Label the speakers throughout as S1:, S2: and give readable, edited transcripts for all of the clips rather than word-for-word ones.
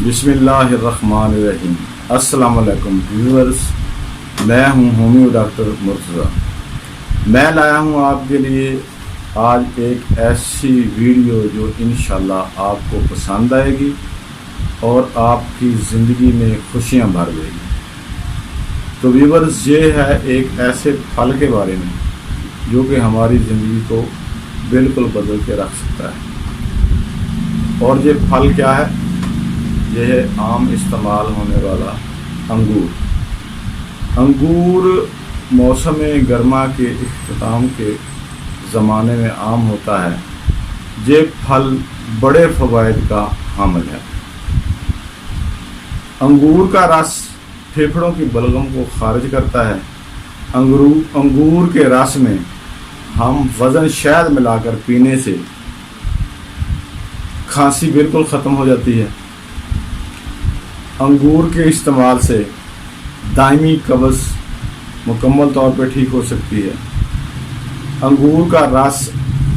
S1: بسم اللہ الرحمن الرحیم۔ السلام علیکم ویورز، میں ہوں ہومیو ڈاکٹر مرتضی۔ میں لایا ہوں آپ کے لیے آج ایک ایسی ویڈیو جو انشاءاللہ آپ کو پسند آئے گی اور آپ کی زندگی میں خوشیاں بھر دے گی۔ تو ویورز، یہ ہے ایک ایسے پھل کے بارے میں جو کہ ہماری زندگی کو بالکل بدل کے رکھ سکتا ہے۔ اور یہ پھل کیا ہے؟ یہ ہے عام استعمال ہونے والا انگور۔ انگور موسم گرما کے اختتام کے زمانے میں عام ہوتا ہے۔ یہ پھل بڑے فوائد کا حامل ہے۔ انگور کا رس پھیپھڑوں کی بلغم کو خارج کرتا ہے۔ انگور کے رس میں ہم وزن شہد ملا کر پینے سے کھانسی بالکل ختم ہو جاتی ہے۔ انگور کے استعمال سے دائمی قبض مکمل طور پہ ٹھیک ہو سکتی ہے۔ انگور کا رس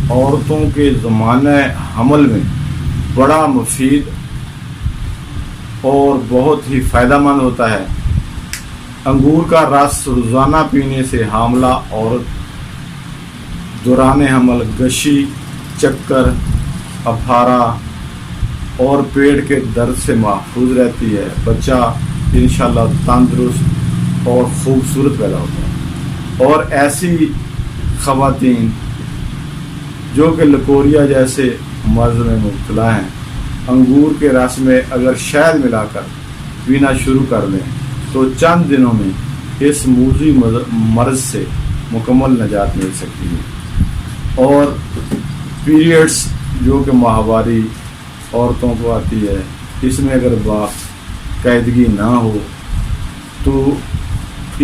S1: عورتوں کے زمانہ حمل میں بڑا مفید اور بہت ہی فائدہ مند ہوتا ہے۔ انگور کا رس روزانہ پینے سے حاملہ عورت دوران حمل گشی، چکر، افارہ اور پیٹ کے درد سے محفوظ رہتی ہے۔ بچہ انشاءاللہ تندرست اور خوبصورت پیدا ہوتا ہے۔ اور ایسی خواتین جو کہ لکوریا جیسے مرض میں مبتلا ہیں، انگور کے رس میں اگر شہد ملا کر پینا شروع کر دیں تو چند دنوں میں اس موذی مرض سے مکمل نجات مل سکتی ہے۔ اور پیریڈز جو کہ ماہواری عورتوں کو آتی ہے، اس میں اگر باقاعدگی نہ ہو تو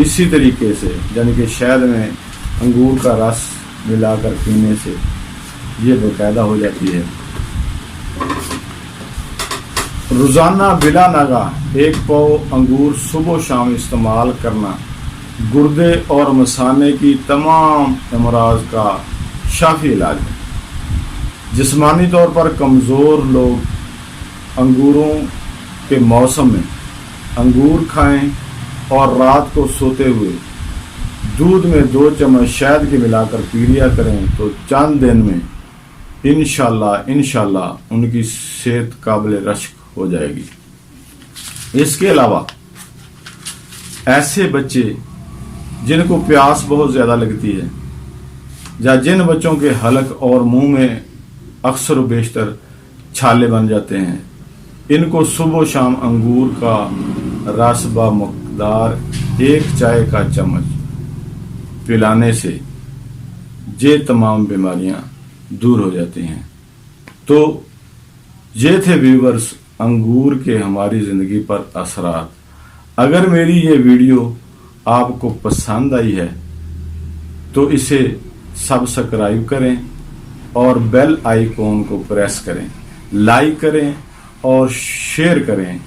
S1: اسی طریقے سے یعنی کہ شہد میں انگور کا رس ملا کر پینے سے یہ باقاعدہ ہو جاتی ہے۔ روزانہ بلا ناغہ 1 پاؤ انگور صبح و شام استعمال کرنا گردے اور مثانے کی تمام امراض کا شافی علاج ہے۔ جسمانی طور پر کمزور لوگ انگوروں کے موسم میں انگور کھائیں اور رات کو سوتے ہوئے دودھ میں 2 چمچ شہد کے ملا کر پی لیا کریں تو چند دن میں انشاءاللہ ان کی صحت قابل رشک ہو جائے گی۔ اس کے علاوہ ایسے بچے جن کو پیاس بہت زیادہ لگتی ہے یا جن بچوں کے حلق اور منہ میں اکثر و بیشتر چھالے بن جاتے ہیں، ان کو صبح و شام انگور کا رس بمقدار 1 چائے کا چمچ پلانے سے یہ تمام بیماریاں دور ہو جاتی ہیں۔ تو یہ تھے ویورز انگور کے ہماری زندگی پر اثرات۔ اگر میری یہ ویڈیو آپ کو پسند آئی ہے تو اسے سبسکرائب کریں اور بیل آئیکن کو پریس کریں، لائک کریں اور شیئر کریں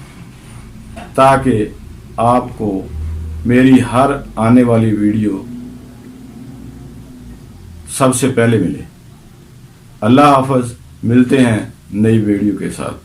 S1: تاکہ آپ کو میری ہر آنے والی ویڈیو سب سے پہلے ملے۔ اللہ حافظ، ملتے ہیں نئی ویڈیو کے ساتھ۔